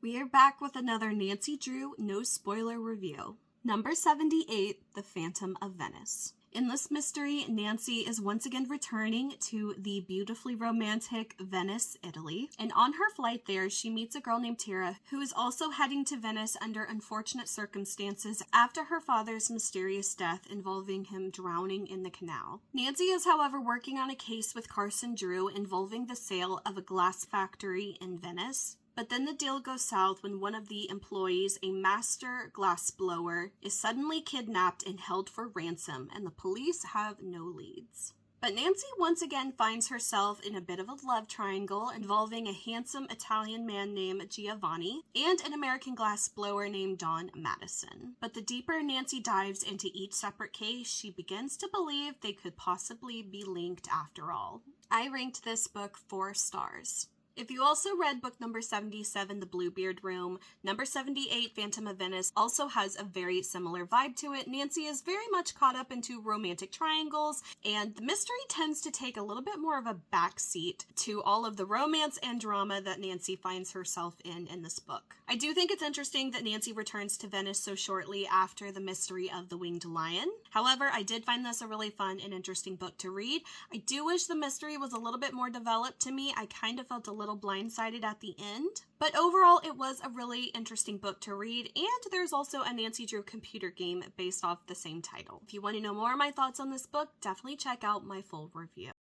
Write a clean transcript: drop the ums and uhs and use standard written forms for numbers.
We are back with another Nancy Drew no spoiler review. Number 78, The Phantom of Venice. In this mystery, Nancy is once again returning to the beautifully romantic Venice, Italy. And on her flight there, she meets a girl named Tara, who is also heading to Venice under unfortunate circumstances after her father's mysterious death involving him drowning in the canal. Nancy is, however, working on a case with Carson Drew involving the sale of a glass factory in Venice. But then the deal goes south when one of the employees, a master glassblower, is suddenly kidnapped and held for ransom, and the police have no leads. But Nancy once again finds herself in a bit of a love triangle involving a handsome Italian man named Giovanni and an American glassblower named Don Madison. But the deeper Nancy dives into each separate case, she begins to believe they could possibly be linked after all. I ranked this book 4 stars. If you also read book number 77, The Bluebeard Room, number 78, Phantom of Venice, also has a very similar vibe to it. Nancy is very much caught up into romantic triangles, and the mystery tends to take a little bit more of a backseat to all of the romance and drama that Nancy finds herself in this book. I do think it's interesting that Nancy returns to Venice so shortly after the mystery of the Winged Lion. However, I did find this a really fun and interesting book to read. I do wish the mystery was a little bit more developed to me. I kind of felt a little blindsided at the end, but overall it was a really interesting book to read, and there's also a Nancy Drew computer game based off the same title. If you want to know more of my thoughts on this book, definitely check out my full review.